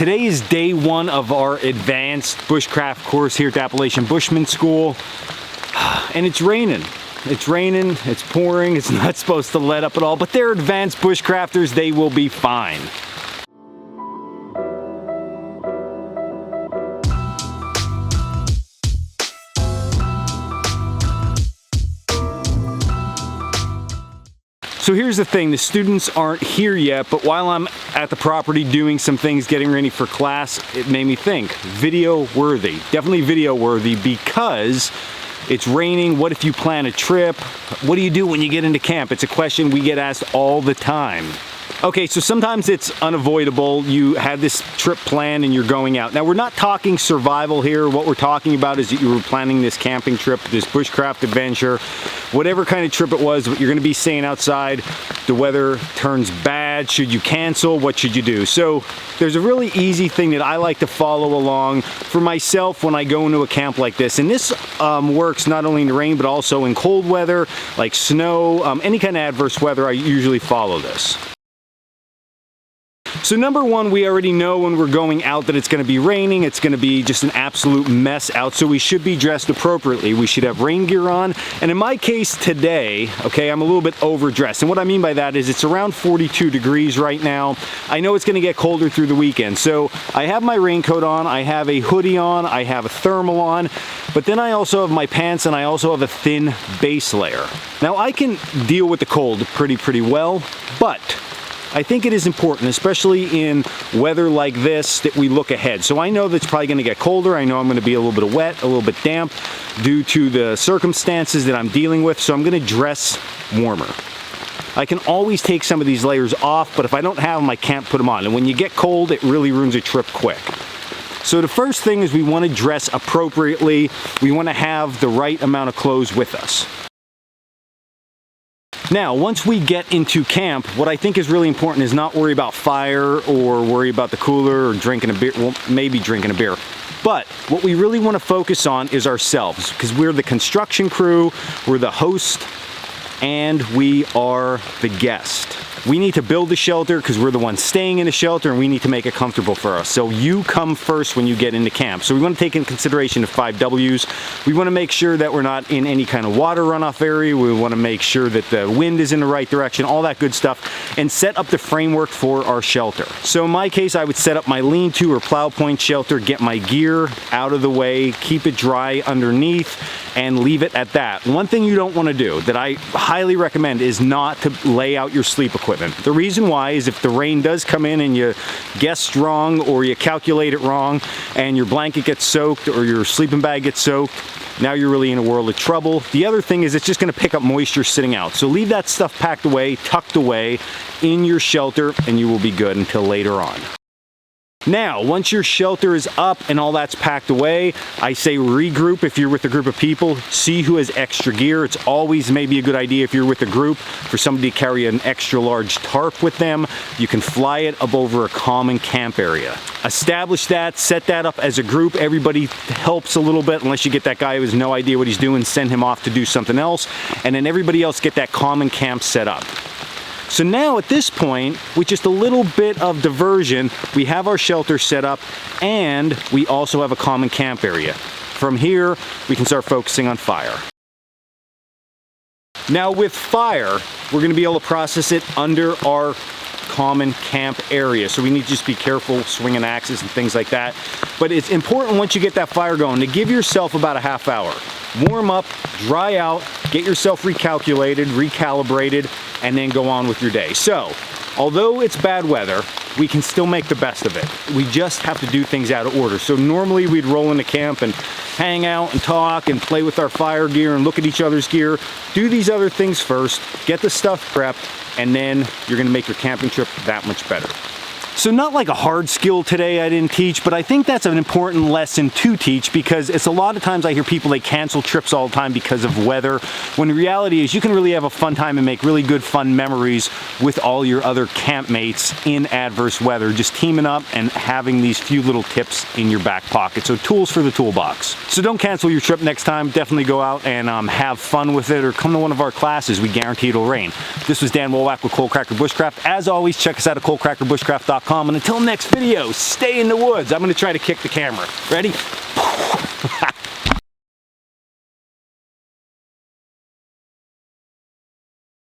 Today is day one of our advanced bushcraft course here at the Appalachian Bushman School, and it's raining. It's raining, it's pouring, it's not supposed to let up at all, but they're advanced bushcrafters, they will be fine. So here's the thing, the students aren't here yet, but while I'm at the property doing some things, getting ready for class, it made me think, video worthy. Definitely video worthy because it's raining. What if you plan a trip? What do you do when you get into camp? It's a question we get asked all the time. Okay, so sometimes it's unavoidable. You had this trip planned and you're going out. Now, we're not talking survival here. What we're talking about is that you were planning this camping trip, this bushcraft adventure, whatever kind of trip it was, you're gonna be staying outside. The weather turns bad. Should you cancel? What should you do? So there's a really easy thing that I like to follow along for myself when I go into a camp like this. And this works not only in the rain, but also in cold weather, like snow, any kind of adverse weather, I usually follow this. So number one, we already know when we're going out that it's going to be raining, it's going to be just an absolute mess out, so we should be dressed appropriately. We should have rain gear on, and in my case today, okay, I'm a little bit overdressed, and what I mean by that is it's around 42 degrees right now. I know it's going to get colder through the weekend, so I have my raincoat on, I have a hoodie on, I have a thermal on, but then I also have my pants and I also have a thin base layer. Now I can deal with the cold pretty well, but I think it is important, especially in weather like this, that we look ahead. So I know that it's probably going to get colder. I know I'm going to be a little bit wet, a little bit damp due to the circumstances that I'm dealing with. So I'm going to dress warmer. I can always take some of these layers off, but if I don't have them, I can't put them on. And when you get cold, it really ruins a trip quick. So the first thing is we want to dress appropriately. We want to have the right amount of clothes with us. Now, once we get into camp, what I think is really important is not worry about fire or worry about the cooler or drinking a beer, well, maybe drinking a beer. But what we really want to focus on is ourselves, because we're the construction crew, we're the host, and we are the guest. We need to build the shelter because we're the ones staying in the shelter, and we need to make it comfortable for us. So you come first when you get into camp. So we want to take into consideration the 5 W's. We want to make sure that we're not in any kind of water runoff area. We want to make sure that the wind is in the right direction, all that good stuff, and set up the framework for our shelter. So in my case, I would set up my lean-to or plow point shelter, get my gear out of the way, keep it dry underneath, and leave it at that. One thing you don't want to do that I highly recommend is not to lay out your sleep equipment. The reason why is if the rain does come in and you guessed wrong or you calculate it wrong and your blanket gets soaked or your sleeping bag gets soaked, now you're really in a world of trouble. The other thing is it's just going to pick up moisture sitting out. So leave that stuff packed away, tucked away in your shelter, and you will be good until later on. Now, once your shelter is up and all that's packed away, I say regroup if you're with a group of people. See who has extra gear. It's always maybe a good idea if you're with a group for somebody to carry an extra large tarp with them. You can fly it up over a common camp area. Establish that, set that up as a group. Everybody helps a little bit, unless you get that guy who has no idea what he's doing, send him off to do something else, and then everybody else get that common camp set up. So now at this point, with just a little bit of diversion, we have our shelter set up and we also have a common camp area. From here, we can start focusing on fire. Now with fire, we're gonna be able to process it under our common camp area. So we need to just be careful swinging axes and things like that. But it's important once you get that fire going to give yourself about a half hour. Warm up, dry out, get yourself recalculated, recalibrated, and then go on with your day. So, although it's bad weather, we can still make the best of it. We just have to do things out of order. So normally we'd roll into camp and hang out and talk and play with our fire gear and look at each other's gear. Do these other things first, get the stuff prepped, and then you're gonna make your camping trip that much better. So not like a hard skill today I didn't teach, but I think that's an important lesson to teach because it's a lot of times I hear people, they cancel trips all the time because of weather, when the reality is you can really have a fun time and make really good fun memories with all your other campmates in adverse weather, just teaming up and having these few little tips in your back pocket. So tools for the toolbox. So don't cancel your trip next time. Definitely go out and have fun with it, or come to one of our classes. We guarantee it'll rain. This was Dan Wolwack with Coalcracker Bushcraft. As always, check us out at coalcrackerbushcraft.com. bushcraft.com. And until next video, stay in the woods. I'm gonna try to kick the camera. Ready?